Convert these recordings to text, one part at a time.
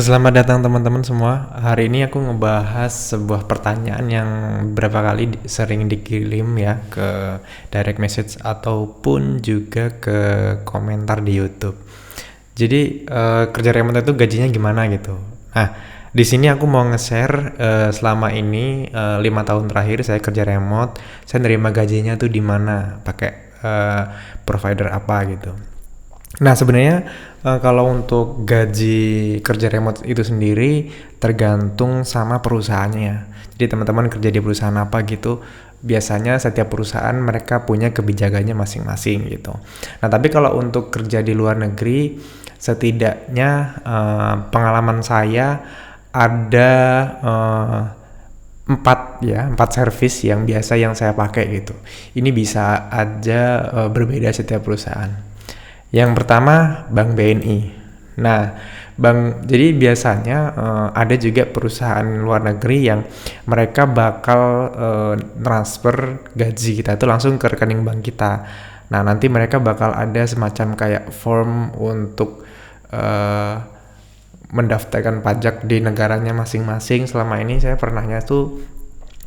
Selamat datang teman-teman semua. Hari ini aku ngebahas sebuah pertanyaan yang beberapa kali sering dikirim ya ke direct message ataupun juga ke komentar di YouTube. Jadi kerja remote itu gajinya gimana gitu. Nah, di sini aku mau nge-share selama ini 5 tahun terakhir saya kerja remote, saya nerima gajinya tuh di mana, pakai provider apa gitu. Nah sebenarnya kalau untuk gaji kerja remote itu sendiri tergantung sama perusahaannya. Jadi teman-teman kerja di perusahaan apa gitu, biasanya setiap perusahaan mereka punya kebijakannya masing-masing gitu. Nah tapi kalau untuk kerja di luar negeri, setidaknya pengalaman saya ada 4 service yang biasa yang saya pakai gitu. Ini bisa aja berbeda setiap perusahaan. Yang pertama Bank BNI. Nah, jadi biasanya ada juga perusahaan luar negeri yang mereka bakal transfer gaji kita itu langsung ke rekening bank kita. Nah, nanti mereka bakal ada semacam kayak form untuk mendaftarkan pajak di negaranya masing-masing. Selama ini saya pernahnya tuh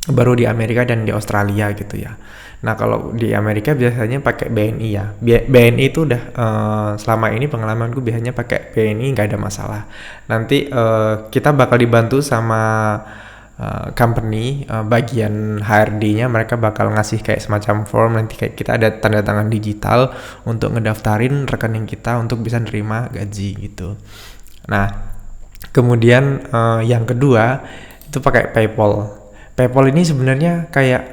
baru di Amerika dan di Australia gitu ya. Nah kalau di Amerika biasanya pakai BNI ya. BNI itu udah selama ini pengalamanku biasanya pakai BNI nggak ada masalah. Nanti kita bakal dibantu sama company bagian HRD-nya, mereka bakal ngasih kayak semacam form, nanti kayak kita ada tanda tangan digital untuk ngedaftarin rekening kita untuk bisa nerima gaji gitu. Nah kemudian yang kedua itu pakai PayPal. PayPal ini sebenarnya kayak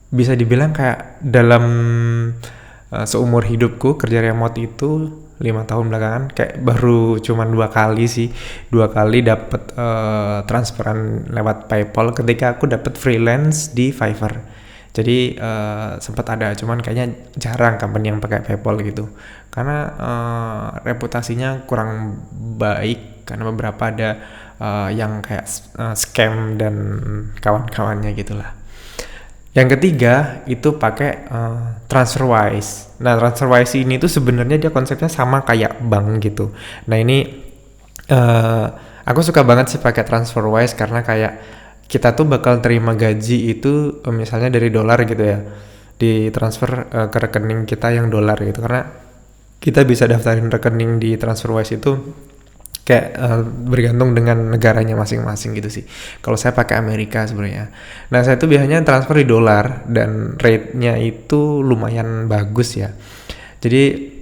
bisa dibilang kayak dalam seumur hidupku kerja remote itu 5 tahun belakangan kayak baru cuman 2 kali dapat transferan lewat PayPal ketika aku dapat freelance di Fiverr. Jadi sempat ada, cuman kayaknya jarang company yang pakai PayPal gitu karena reputasinya kurang baik karena beberapa ada yang kayak scam dan kawan-kawannya gitulah. Yang ketiga itu pakai TransferWise. Nah TransferWise ini tuh sebenarnya dia konsepnya sama kayak bank gitu. Nah ini aku suka banget sih pakai TransferWise karena kayak kita tuh bakal terima gaji itu misalnya dari dolar gitu ya, ditransfer ke rekening kita yang dolar gitu, karena kita bisa daftarin rekening di TransferWise itu kayak bergantung dengan negaranya masing-masing gitu sih. Kalau saya pakai Amerika sebenarnya. Nah saya tuh biasanya transfer di dolar dan rate-nya itu lumayan bagus ya. Jadi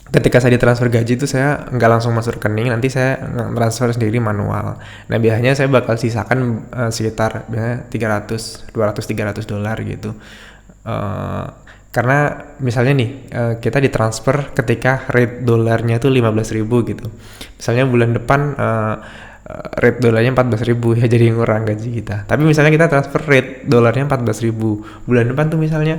ketika saya ditransfer gaji itu saya nggak langsung masuk rekening, nanti saya transfer sendiri manual. Nah biasanya saya bakal sisakan sekitar $200-300 gitu. Karena misalnya nih kita ditransfer ketika rate dolarnya tuh 15.000 gitu. Misalnya bulan depan rate dolarnya 14.000 ya, jadi ngurang gaji kita. Tapi misalnya kita transfer rate dolarnya 14.000, bulan depan tuh misalnya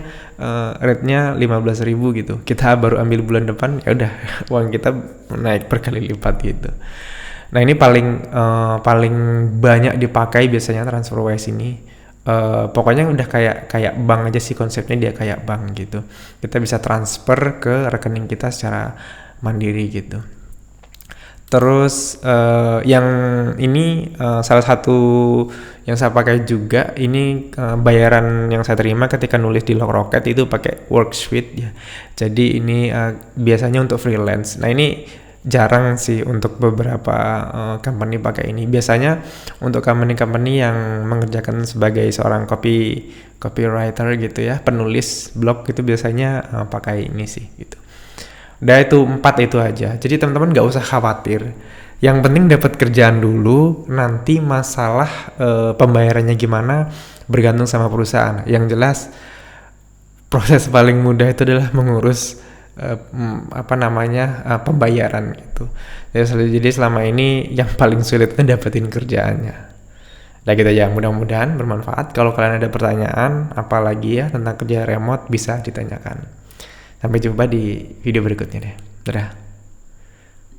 rate-nya 15.000 gitu. Kita baru ambil bulan depan, ya udah uang kita naik berkali lipat gitu. Nah ini paling banyak dipakai biasanya TransferWise ini. Pokoknya udah kayak bank aja sih konsepnya, dia kayak bank gitu. Kita bisa transfer ke rekening kita secara mandiri gitu. Terus yang ini salah satu yang saya pakai juga ini bayaran yang saya terima ketika nulis di Logrocket itu pakai Worksuite ya. Jadi ini biasanya untuk freelance. Nah ini jarang sih untuk beberapa company pakai ini. Biasanya untuk company-company yang mengerjakan sebagai seorang copywriter gitu ya, penulis blog gitu biasanya pakai ini sih gitu. Udah itu 4 itu aja. Jadi teman-teman nggak usah khawatir. Yang penting dapat kerjaan dulu. Nanti masalah pembayarannya gimana bergantung sama perusahaan. Yang jelas proses paling mudah itu adalah mengurus pembayaran gitu. Jadi selama ini yang paling sulit itu dapetin kerjaannya. Nah gitu ya, mudah-mudahan bermanfaat. Kalau kalian ada pertanyaan apalagi ya tentang kerja remote bisa ditanyakan. Sampai jumpa di video berikutnya deh. Dadah.